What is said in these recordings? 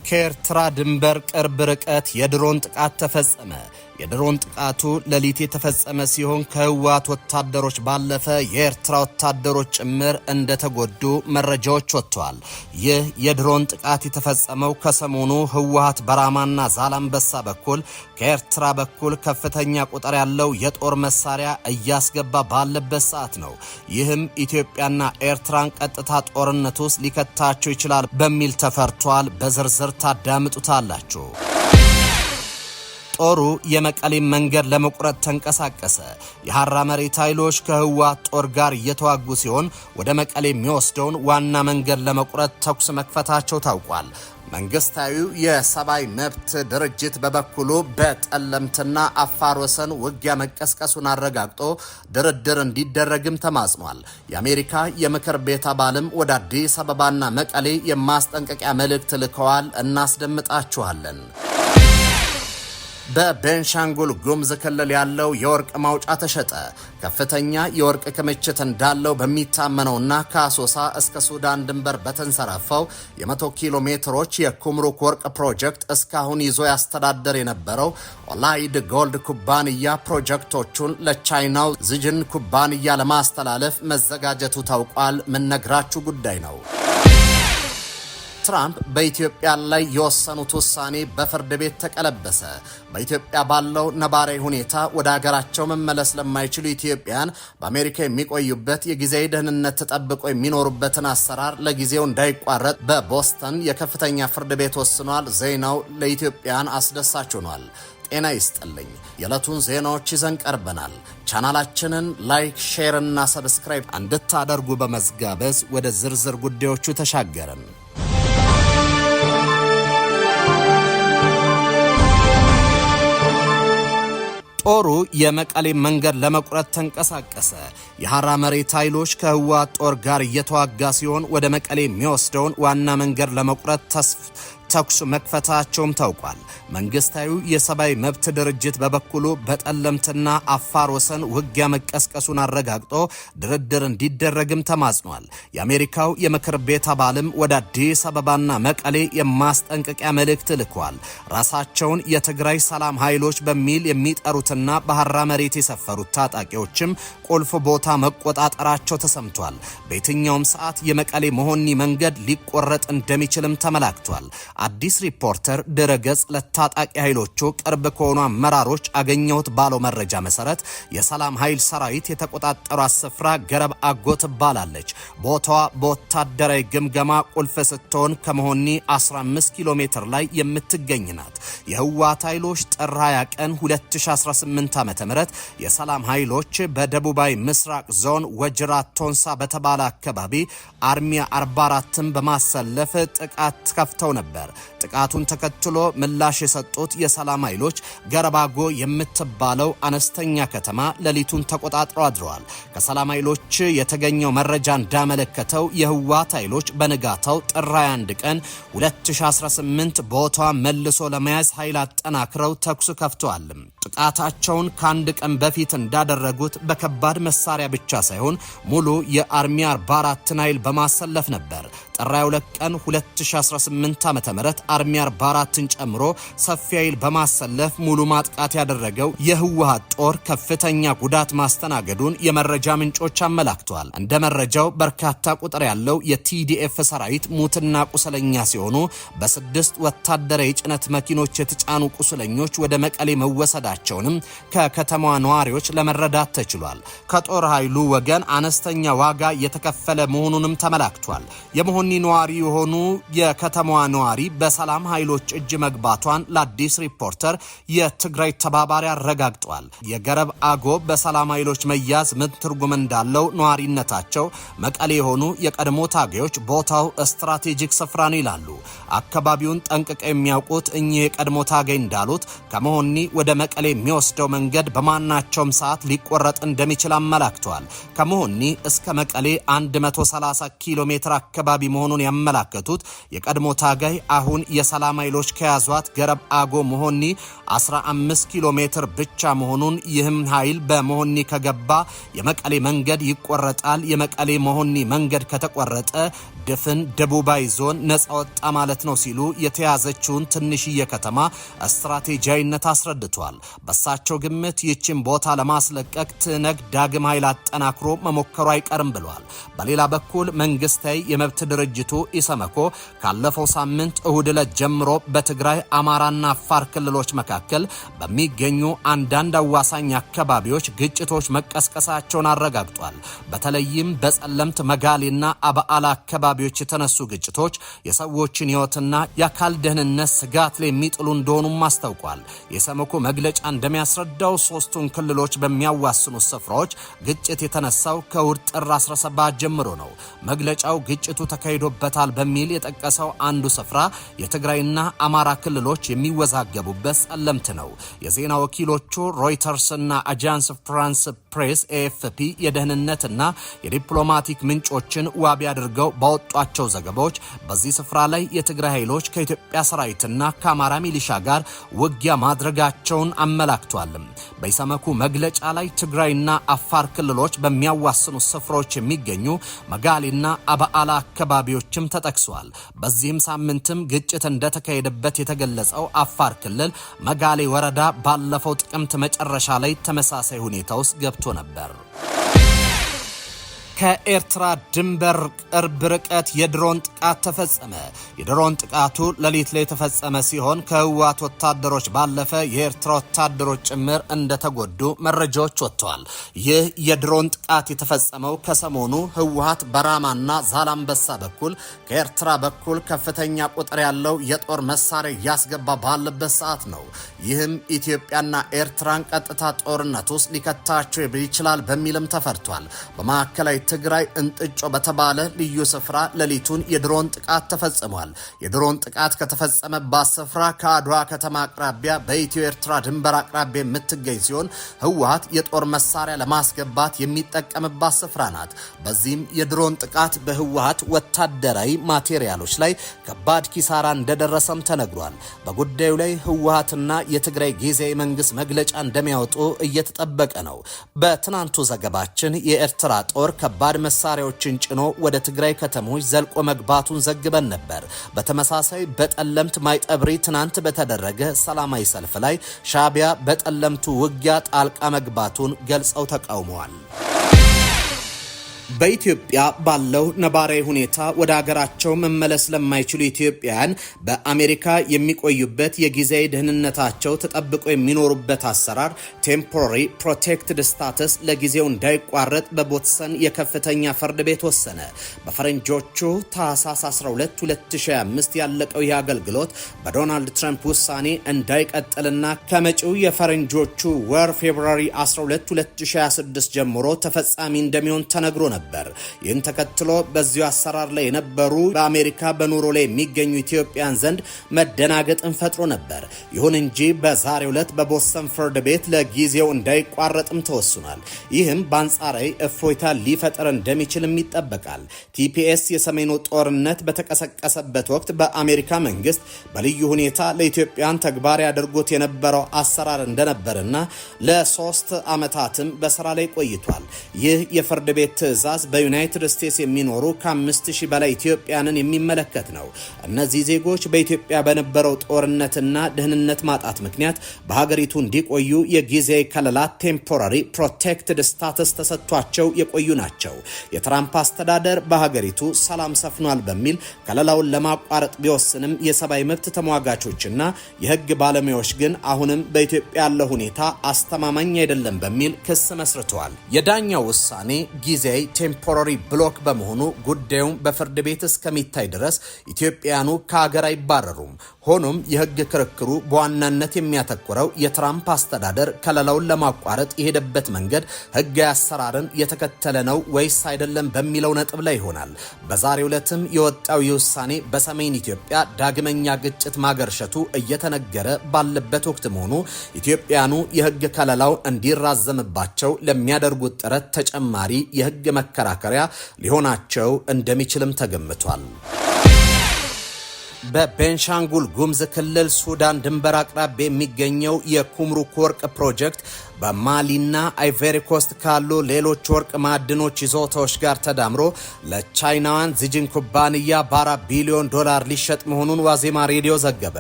ከኤርትራ ድንበር ቅርብ ርቀት የድሮን ጥቃት ተፈጸመ። የድሮን ጥቃቱ ሌሊት የተፈጸመ ሲሆን ከህወሓት ወታደሮች ባለፈ የኤርትራ ወታደሮች ጭምር እንደተጎዱ መረጃዎች ወጥተዋል። ይህ የድሮን ጥቃት የተፈጸመው ከሰሞኑ ህወሓት በራማና ዛላምበሳ በኩል ከኤርትራ በኩል ከፍተኛ ቁጥር ያለው የጦር መሳሪያ እያስገባ ባለበት ሰዓት ነው። ይህም ኢትዮጵያና ኤርትራን ቀጥታ ጦርነት ውስጥ ሊከታቸው ይችላል በሚል ተፈርቷል። በዝርዝር ታዳምጡታላችሁ። ጦሩ የመቀሌ መንገድ ለመቁረጥ ተንቀሳቀሰ። የሐራ መሬት ኃይሎች ከህወሓት ጦር ጋር እየተዋጉ ሲሆን ወደ መቀሌ የሚወስደውን ዋና መንገድ ለመቁረጥ ተኩስ መክፈታቸው ታውቋል። መንግስታዊው የሰብአዊ መብት ድርጅት በበኩሉ በጠለምትና አፋር ወሰን ውጊያ መቀስቀሱን አረጋግጦ ድርድር እንዲደረግም ተማጽኗል። የአሜሪካ የምክር ቤት አባልም ወደ አዲስ አበባና መቀሌ የማስጠንቀቂያ መልእክት ልከዋል። እናስደምጣችኋለን። በቤንሻንጉል ጉሙዝ ክልል ያለው የወርቅ ማውጫ ተሸጠ። ከፍተኛ የወርቅ ክምችት እንዳለው በሚታመነውና ከአሶሳ እስከ ሱዳን ድንበር በተንሰራፋው የ100 ኪሎ ሜትሮች የኩምሩክ ወርቅ ፕሮጀክት እስካሁን ይዞ ያስተዳደር የነበረው ኦላይድ ጎልድ ኩባንያ ፕሮጀክቶቹን ለቻይናው ዝጅን ኩባንያ ለማስተላለፍ መዘጋጀቱ ታውቋል። ምንነግራችሁ ጉዳይ ነው። ትራምፕ በኢትዮጵያ ላይ የወሰኑት ውሳኔ በፍርድ ቤት ተቀለበሰ። በኢትዮጵያ ባለው ነባራዊ ሁኔታ ወደ ሀገራቸው መመለስ ለማይችሉ ኢትዮጵያን በአሜሪካ የሚቆዩበት የጊዜያዊ ደህንነት ተጠብቆ የሚኖሩበትን አሰራር ለጊዜው እንዳይቋረጥ በቦስተን የከፍተኛ ፍርድ ቤት ወስኗል። ዜናው ለኢትዮጵያን አስደሳች ሆኗል። ጤና ይስጥልኝ። የዕለቱን ዜናዎች ይዘን ቀርበናል። ቻናላችንን ላይክ፣ ሼር እና ሰብስክራይብ እንድታደርጉ በመዝጋበዝ ወደ ዝርዝር ጉዳዮቹ ተሻገርን። ጦሩ የመቀሌ መንገድ ለመቁረጥ ተንቀሳቀሰ። የሐራ መሬት ኃይሎች ከህወሓት ጦር ጋር እየተዋጋ ሲሆን ወደ መቀሌ የሚወስደውን ዋና መንገድ ለመቁረጥ ተኩስ መክፈታቸውም ታውቋል። መንግስታዊው የሰብአዊ መብት ድርጅት በበኩሉ በጠለምትና አፋር ወሰን ውጊያ መቀስቀሱን አረጋግጦ ድርድር እንዲደረግም ተማጽኗል። የአሜሪካው የምክር ቤት አባልም ወደ አዲስ አበባና መቀሌ የማስጠንቀቂያ መልእክት ልኳል። ራሳቸውን የትግራይ ሰላም ኃይሎች በሚል የሚጠሩትና በሐራ መሬት የሰፈሩት ታጣቂዎችም ቁልፍ ቦታ መቆጣጠራቸው ተሰምቷል። በየትኛውም ሰዓት የመቀሌ መሆኒ መንገድ ሊቆረጥ እንደሚችልም ተመላክቷል። አዲስ ሪፖርተር ድረገጽ ለታጣቂ ኃይሎቹ ቅርብ ከሆኑ አመራሮች አገኘሁት ባለው መረጃ መሰረት የሰላም ኃይል ሰራዊት የተቆጣጠሯት ስፍራ ገረብ አጎ ትባላለች። ቦታዋ በወታደራዊ ግምገማ ቁልፍ ስትሆን ከመሆኒ 15 ኪሎ ሜትር ላይ የምትገኝ ናት። የህወሓት ኃይሎች ጥር 20 ቀን 2018 ዓ.ም የሰላም ኃይሎች በደቡባዊ ምስራቅ ዞን ወጅራት ቶንሳ በተባለ አካባቢ አርሚ 44ን በማሰለፍ ጥቃት ከፍተው ነበር። ጥቃቱን ተከትሎ ምላሽ የሰጡት የሰላም ኃይሎች ገረባጎ የምትባለው አነስተኛ ከተማ ሌሊቱን ተቆጣጥረው አድረዋል። ከሰላም ኃይሎች የተገኘው መረጃ እንዳመለከተው የህወሓት ኃይሎች በንጋታው ጥር 21 ቀን 2018 ቦታዋ መልሶ ለመያዝ ኃይል አጠናክረው ተኩስ ከፍተዋል። ጥቃታቸውን ከአንድ ቀን በፊት እንዳደረጉት በከባድ መሳሪያ ብቻ ሳይሆን ሙሉ የአርሚ 44ን ኃይል በማሰለፍ ነበር። ጥር 22 ቀን 2018 ዓ.ም አርሚ 44ን ጨምሮ ሰፊ ኃይል በማሰለፍ ሙሉ ማጥቃት ያደረገው የህወሓት ጦር ከፍተኛ ጉዳት ማስተናገዱን የመረጃ ምንጮች አመላክተዋል። እንደ መረጃው በርካታ ቁጥር ያለው የቲዲኤፍ ሰራዊት ሙትና ቁስለኛ ሲሆኑ በ6 ወታደራዊ ጭነት መኪኖች የተጫኑ ቁስለኞች ወደ መቀሌ መወሰዳቸውንም ከከተማዋ ነዋሪዎች ለመረዳት ተችሏል። ከጦር ኃይሉ ወገን አነስተኛ ዋጋ የተከፈለ መሆኑንም ተመላክቷል። የመሆኒ ነዋሪ የሆኑ የከተማዋ ነዋሪ በሰላም ኃይሎች እጅ መግባቷን ለአዲስ ሪፖርተር የትግራይ ተባባሪ አረጋግጧል። የገረብ አጎ በሰላም ኃይሎች መያዝ ምን ትርጉም እንዳለው ነዋሪነታቸው መቀሌ የሆኑ የቀድሞ ታጋዮች ቦታው ስትራቴጂክ ስፍራ ነው ይላሉ። አካባቢውን ጠንቅቀው የሚያውቁት እኚህ የቀድሞ ታጋይ እንዳሉት ከመሆኒ ወደ መቀሌ የሚወስደው መንገድ በማናቸውም ሰዓት ሊቆረጥ እንደሚችል አመላክተዋል። ከመሆኒ እስከ መቀሌ 130 ኪሎ ሜትር አካባቢ መሆኑን ያመላከቱት የቀድሞ ታጋይ አሁን የሰላም ኃይሎች ከያዟት ገረብ አጎ መሆኒ 15 ኪሎ ሜትር ብቻ መሆኑን ይህም ኃይል በመሆኒ ከገባ የመቀሌ መንገድ ይቆረጣል። የመቀሌ መሆኒ መንገድ ከተቆረጠ ድፍን ደቡባዊ ዞን ነጻ ወጣ ማለት ነው ሲሉ የተያዘችውን ትንሽዬ ከተማ ስትራቴጂያዊነት አስረድቷል። በሳቸው ግምት ይህችን ቦታ ለማስለቀቅ ትነግ ዳግም ኃይል አጠናክሮ መሞከሩ አይቀርም ብሏል። በሌላ በኩል መንግስታዊ የመብት ድርጅቱ ኢሰመኮ ካለፈው ሳምንት እሁድ ዕለት ጀምሮ በትግራይ አማራና አፋር ክልሎች መካከል በሚገኙ አንዳንድ አዋሳኝ አካባቢዎች ግጭቶች መቀስቀሳቸውን አረጋግጧል። በተለይም በጸለምት መጋሌና አበዓላ አካባቢዎች የተነሱ ግጭቶች የሰዎችን ሕይወትና የአካል ደህንነት ስጋት ላይ የሚጥሉ እንደሆኑም አስታውቋል። የኢሰመኮ መግለጫ እንደሚያስረዳው ሶስቱን ክልሎች በሚያዋስኑ ስፍራዎች ግጭት የተነሳው ከእሁድ ጥር 17 ጀምሮ ነው። መግለጫው ግጭቱ ተካሂዶበታል በሚል የጠቀሰው አንዱ ስፍራ የትግራይና አማራ ክልሎች የሚወዛገቡበት ጸለምት ነው። የዜና ወኪሎቹ ሮይተርስና አጃንስ ፍራንስ ፕሬስ ኤኤፍፒ የደህንነትና የዲፕሎማቲክ ምንጮችን ዋቢ አድርገው ባወጧቸው ዘገባዎች በዚህ ስፍራ ላይ የትግራይ ኃይሎች ከኢትዮጵያ ሰራዊትና ከአማራ ሚሊሻ ጋር ውጊያ ማድረጋቸውን አመላክቷል። በኢሰመኮ መግለጫ ላይ ትግራይና አፋር ክልሎች በሚያዋስኑ ስፍራዎች የሚገኙ መጋሌና አበዓላ አካባቢዎችም ተጠቅሷል። በዚህም ሳምንትም ግጭት እንደተካሄደበት የተገለጸው አፋር ክልል መጋሌ ወረዳ ባለፈው ጥቅምት መጨረሻ ላይ ተመሳሳይ ሁኔታ ውስጥ ገብቶ ነበር። ከኤርትራ ድንበር ቅርብ ርቀት የድሮን ጥቃት ተፈጸመ። የድሮን ጥቃቱ ሌሊት ላይ የተፈጸመ ሲሆን ከህወሓት ወታደሮች ባለፈ የኤርትራ ወታደሮች ጭምር እንደተጎዱ መረጃዎች ወጥተዋል። ይህ የድሮን ጥቃት የተፈጸመው ከሰሞኑ ህወሓት በራማና ዛላምበሳ በኩል ከኤርትራ በኩል ከፍተኛ ቁጥር ያለው የጦር መሳሪያ እያስገባ ባለበት ሰዓት ነው። ይህም ኢትዮጵያና ኤርትራን ቀጥታ ጦርነት ውስጥ ሊከታቸው ይችላል በሚልም ተፈርቷል። በማዕከላዊ ትግራይ እንጥጮ በተባለ ልዩ ስፍራ ሌሊቱን የድሮን ጥቃት ተፈጽሟል። የድሮን ጥቃት ከተፈጸመባት ስፍራ ከአድዋ ከተማ አቅራቢያ በኢትዮ ኤርትራ ድንበር አቅራቢያ የምትገኝ ሲሆን ህወሓት የጦር መሳሪያ ለማስገባት የሚጠቀምባት ስፍራ ናት። በዚህም የድሮን ጥቃት በህወሓት ወታደራዊ ማቴሪያሎች ላይ ከባድ ኪሳራ እንደደረሰም ተነግሯል። በጉዳዩ ላይ ህወሓትና የትግራይ ጊዜያዊ መንግስት መግለጫ እንደሚያወጡ እየተጠበቀ ነው። በትናንቱ ዘገባችን የኤርትራ ጦር ከባድ መሳሪያዎችን ጭኖ ወደ ትግራይ ከተሞች ዘልቆ መግባቱን ዘግበን ነበር። በተመሳሳይ በጠለምት ማይጠብሪ ትናንት በተደረገ ሰላማዊ ሰልፍ ላይ ሻዕቢያ በጠለምቱ ውጊያ ጣልቃ መግባቱን ገልጸው ተቃውመዋል። በኢትዮጵያ ባለው ነባራዊ ሁኔታ ወደ ሀገራቸው መመለስ ለማይችሉ ኢትዮጵያውያን በአሜሪካ የሚቆዩበት የጊዜያዊ ደህንነታቸው ተጠብቆ የሚኖሩበት አሰራር ቴምፖራሪ ፕሮቴክትድ ስታተስ ለጊዜው እንዳይቋረጥ በቦትሰን የከፍተኛ ፍርድ ቤት ወሰነ። በፈረንጆቹ ታህሳስ 12 2025 ያለቀው ይህ አገልግሎት በዶናልድ ትራምፕ ውሳኔ እንዳይቀጥልና ከመጪው የፈረንጆቹ ወር ፌብሩዋሪ 12 2026 ጀምሮ ተፈጻሚ እንደሚሆን ተነግሮ ነበር። ይህን ተከትሎ በዚሁ አሰራር ላይ የነበሩ በአሜሪካ በኑሮ ላይ የሚገኙ ኢትዮጵያን ዘንድ መደናገጥን ፈጥሮ ነበር። ይሁን እንጂ በዛሬው ዕለት በቦስተን ፍርድ ቤት ለጊዜው እንዳይቋረጥም ተወስኗል። ይህም በአንጻራዊ እፎይታ ሊፈጥር እንደሚችልም ይጠበቃል። ቲፒኤስ የሰሜኑ ጦርነት በተቀሰቀሰበት ወቅት በአሜሪካ መንግስት በልዩ ሁኔታ ለኢትዮጵያን ተግባራዊ አድርጎት የነበረው አሰራር እንደነበርና ለ3 ዓመታትም በስራ ላይ ቆይቷል። ይህ የፍርድ ቤት ትዕዛዝ በዩናይትድ ስቴትስ የሚኖሩ ከ5000 በላይ ኢትዮጵያንን የሚመለከት ነው። እነዚህ ዜጎች በኢትዮጵያ በነበረው ጦርነትና ደህንነት ማጣት ምክንያት በሀገሪቱ እንዲቆዩ የጊዜያዊ ከለላ ቴምፖራሪ ፕሮቴክትድ ስታተስ ተሰጥቷቸው የቆዩ ናቸው። የትራምፕ አስተዳደር በሀገሪቱ ሰላም ሰፍኗል በሚል ከለላውን ለማቋረጥ ቢወስንም የሰብአዊ መብት ተሟጋቾችና የህግ ባለሙያዎች ግን አሁንም በኢትዮጵያ ያለው ሁኔታ አስተማማኝ አይደለም በሚል ክስ መስርተዋል። የዳኛው ውሳኔ ጊዜያዊ ቴምፖራሪ ብሎክ በመሆኑ ጉዳዩን በፍርድ ቤት እስከሚታይ ድረስ ኢትዮጵያኑ ከሀገር አይባረሩም። ሆኖም የህግ ክርክሩ በዋናነት የሚያተኩረው የትራምፕ አስተዳደር ከለላውን ለማቋረጥ የሄደበት መንገድ ህጋዊ አሰራርን የተከተለ ነው ወይስ አይደለም በሚለው ነጥብ ላይ ይሆናል። በዛሬው ዕለትም የወጣው ውሳኔ በሰሜን ኢትዮጵያ ዳግመኛ ግጭት ማገርሸቱ እየተነገረ ባለበት ወቅት መሆኑ ኢትዮጵያኑ የህግ ከለላው እንዲራዘምባቸው ለሚያደርጉት ጥረት ተጨማሪ የህግ መከራከሪያ ሊሆናቸው እንደሚችልም ተገምቷል። በቤንሻንጉል ጉሙዝ ክልል ሱዳን ድንበር አቅራቢያ የሚገኘው የኩምሩክ ወርቅ ፕሮጀክት በማሊና አይቨሪ ኮስት ካሉ ሌሎች ወርቅ ማዕድኖች ይዞታዎች ጋር ተዳምሮ ለቻይናውያን ዚጂን ኩባንያ በ4 ቢሊዮን ዶላር ሊሸጥ መሆኑን ዋዜማ ሬዲዮ ዘገበ።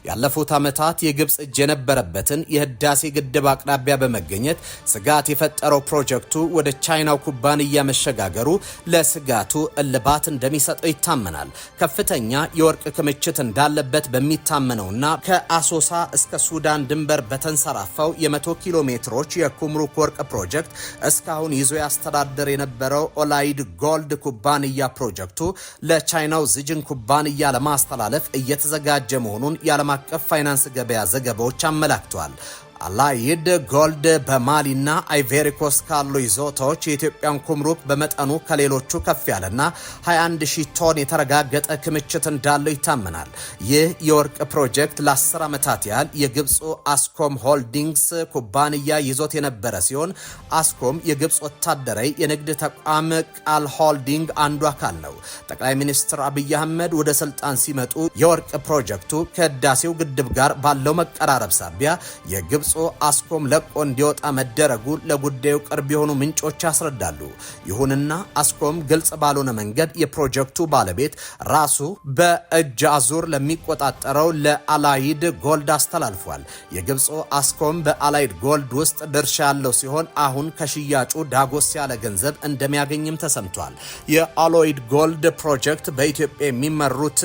ያለፉት ዓመታት የግብጽ እጅ የነበረበትን የህዳሴ ግድብ አቅራቢያ በመገኘት ስጋት የፈጠረው ፕሮጀክቱ ወደ ቻይናው ኩባንያ መሸጋገሩ ለስጋቱ እልባት እንደሚሰጠው ይታመናል። ከፍተኛ የወርቅ ክምችት እንዳለበት በሚታመነውና ከአሶሳ እስከ ሱዳን ድንበር በተንሰራፋው የ100 ኪሎ ሜትሮች የኩምሩክ ወርቅ ፕሮጀክት እስካሁን ይዞ ያስተዳደር የነበረው ኦላይድ ጎልድ ኩባንያ ፕሮጀክቱ ለቻይናው ዚጂን ኩባንያ ለማስተላለፍ እየተዘጋጀ መሆኑን የዓለም አቀፍ ፋይናንስ ገበያ ዘገባዎች አመላክተዋል። አላይድ ጎልድ በማሊና አይቨሪ ኮስት ካሉ ይዞታዎች የኢትዮጵያን ኩምሩክ በመጠኑ ከሌሎቹ ከፍ ያለና 21000 ቶን የተረጋገጠ ክምችት እንዳለው ይታመናል። ይህ የወርቅ ፕሮጀክት ለ10 ዓመታት ያህል የግብፁ አስኮም ሆልዲንግስ ኩባንያ ይዞት የነበረ ሲሆን አስኮም የግብፅ ወታደራዊ የንግድ ተቋም ቃል ሆልዲንግ አንዱ አካል ነው። ጠቅላይ ሚኒስትር አብይ አህመድ ወደ ስልጣን ሲመጡ የወርቅ ፕሮጀክቱ ከህዳሴው ግድብ ጋር ባለው መቀራረብ ሳቢያ የግብፅ አስኮም ለቆ እንዲወጣ መደረጉ ለጉዳዩ ቅርብ የሆኑ ምንጮች ያስረዳሉ። ይሁንና አስኮም ግልጽ ባልሆነ መንገድ የፕሮጀክቱ ባለቤት ራሱ በእጅ አዙር ለሚቆጣጠረው ለአላይድ ጎልድ አስተላልፏል። የግብፁ አስኮም በአላይድ ጎልድ ውስጥ ድርሻ ያለው ሲሆን አሁን ከሽያጩ ዳጎስ ያለ ገንዘብ እንደሚያገኝም ተሰምቷል። የአላይድ ጎልድ ፕሮጀክት በኢትዮጵያ የሚመሩት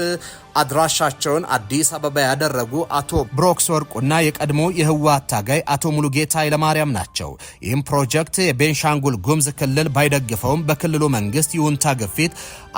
አድራሻቸውን አዲስ አበባ ያደረጉ አቶ ብሮክስ ወርቁና የቀድሞ የህወሓት ታጋይ አቶ ሙሉጌታ ኃይለማርያም ናቸው። ይህም ፕሮጀክት የቤንሻንጉል ጉምዝ ክልል ባይደግፈውም በክልሉ መንግስት ይሁንታ ግፊት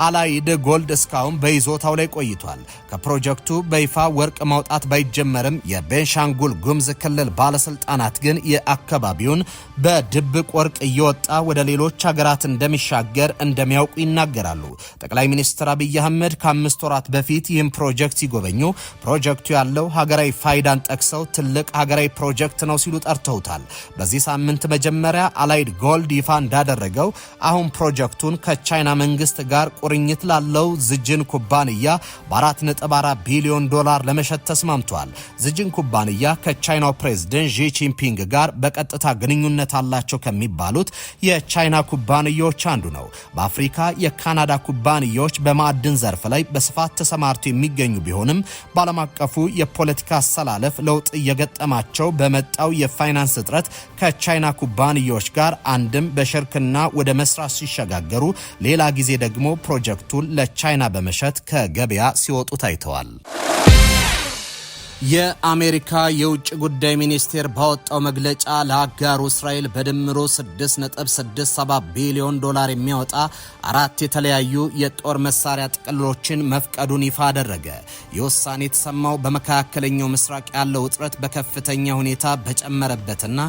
አላይድ ጎልድ እስካሁን በይዞታው ላይ ቆይቷል። ከፕሮጀክቱ በይፋ ወርቅ ማውጣት ባይጀመርም የቤንሻንጉል ጉምዝ ክልል ባለስልጣናት ግን የአካባቢውን በድብቅ ወርቅ እየወጣ ወደ ሌሎች ሀገራት እንደሚሻገር እንደሚያውቁ ይናገራሉ። ጠቅላይ ሚኒስትር አብይ አህመድ ከ5 ወራት በፊት ፕሮጀክት ሲጎበኙ ፕሮጀክቱ ያለው ሀገራዊ ፋይዳን ጠቅሰው ትልቅ ሀገራዊ ፕሮጀክት ነው ሲሉ ጠርተውታል። በዚህ ሳምንት መጀመሪያ አላይድ ጎልድ ይፋ እንዳደረገው አሁን ፕሮጀክቱን ከቻይና መንግስት ጋር ቁርኝት ላለው ዚጂን ኩባንያ በ4.4 ቢሊዮን ዶላር ለመሸጥ ተስማምቷል። ዚጂን ኩባንያ ከቻይናው ፕሬዝዳንት ዢ ጂንፒንግ ጋር በቀጥታ ግንኙነት አላቸው ከሚባሉት የቻይና ኩባንያዎች አንዱ ነው። በአፍሪካ የካናዳ ኩባንያዎች በማዕድን ዘርፍ ላይ በስፋት ተሰማርተው የሚገኙ ቢሆንም ባለም አቀፉ የፖለቲካ አሰላለፍ ለውጥ እየገጠማቸው በመጣው የፋይናንስ እጥረት ከቻይና ኩባንያዎች ጋር አንድም በሽርክና ወደ መስራት ሲሸጋገሩ፣ ሌላ ጊዜ ደግሞ ፕሮጀክቱን ለቻይና በመሸጥ ከገበያ ሲወጡ ታይተዋል። የአሜሪካ የውጭ ጉዳይ ሚኒስቴር ባወጣው መግለጫ ለአጋሩ እስራኤል በድምሩ 6.67 ቢሊዮን ዶላር የሚያወጣ 4 የተለያዩ የጦር መሳሪያ ጥቅሎችን መፍቀዱን ይፋ አደረገ። የውሳኔ የተሰማው በመካከለኛው ምስራቅ ያለው ውጥረት በከፍተኛ ሁኔታ በጨመረበትና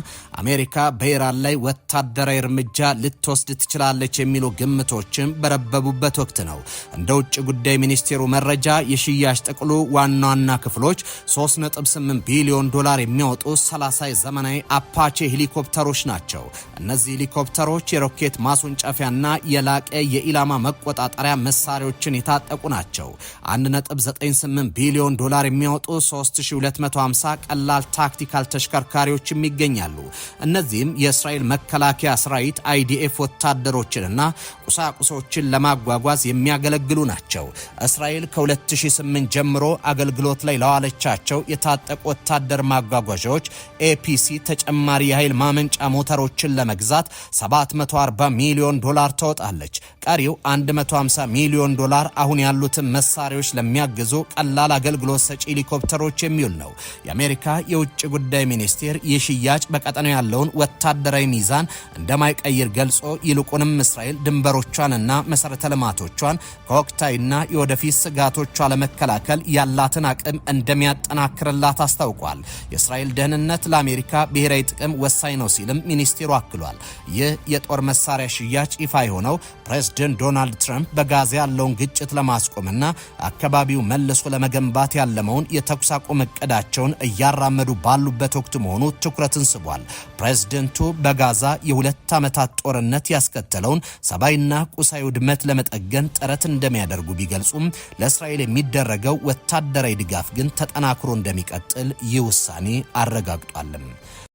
አሜሪካ በኢራን ላይ ወታደራዊ እርምጃ ልትወስድ ትችላለች የሚሉ ግምቶችን በረበቡበት ወቅት ነው። እንደ ውጭ ጉዳይ ሚኒስቴሩ መረጃ የሽያጭ ጥቅሉ ዋና ዋና ክፍሎች 3.8 ቢሊዮን ዶላር የሚያወጡ 30 ዘመናዊ አፓቼ ሄሊኮፕተሮች ናቸው። እነዚህ ሄሊኮፕተሮች የሮኬት ማስወንጨፊያና የላቀ የኢላማ መቆጣጠሪያ መሳሪያዎችን የታጠቁ ናቸው። 1.98 ቢሊዮን ዶላር የሚያወጡ 3250 ቀላል ታክቲካል ተሽከርካሪዎችም ይገኛሉ። እነዚህም የእስራኤል መከላከያ ሰራዊት አይዲኤፍ ወታደሮችንና ቁሳቁሶችን ለማጓጓዝ የሚያገለግሉ ናቸው። እስራኤል ከ2008 ጀምሮ አገልግሎት ላይ ለዋለቻቸው የታጠቁ ወታደር ማጓጓዣዎች ኤፒሲ ተጨማሪ የኃይል ማመንጫ ሞተሮችን ለመግዛት 740 ሚሊዮን ዶላር ታወጣለች። ቀሪው 150 ሚሊዮን ዶላር አሁን ያሉትን መሳሪያዎች ለሚያግዙ ቀላል አገልግሎት ሰጪ ሄሊኮፕተሮች የሚውል ነው። የአሜሪካ የውጭ ጉዳይ ሚኒስቴር የሽያጭ በቀጠናው ያለውን ወታደራዊ ሚዛን እንደማይቀይር ገልጾ ይልቁንም እስራኤል ድንበሮቿንና መሰረተ ልማቶቿን ከወቅታዊና የወደፊት ስጋቶቿ ለመከላከል ያላትን አቅም እንደሚያጠናክርላት አስታውቋል። የእስራኤል ደህንነት ለአሜሪካ ብሔራዊ ጥቅም ወሳኝ ነው ሲልም ሚኒስቴሩ አክሏል። ይህ የጦር መሳሪያ ሽያጭ ይፋ የሆነው ፕሬዝዳንት ዶናልድ ትራምፕ በጋዛ ያለውን ግጭት ለማስቆምና አካባቢው መልሶ ለመገንባት ያለመውን የተኩስ አቁም እቅዳቸውን እያራመዱ ባሉበት ወቅት መሆኑ ትኩረትን ስቧል። ፕሬዝዳንቱ በጋዛ የ2 ዓመታት ጦርነት ያስከተለውን ሰብአዊና ቁሳዊ ውድመት ለመጠገን ጥረት እንደሚያደርጉ ቢገልጹም ለእስራኤል የሚደረገው ወታደራዊ ድጋፍ ግን ተጠናክሮ እንደሚቀጥል ይህ ውሳኔ አረጋግጧል።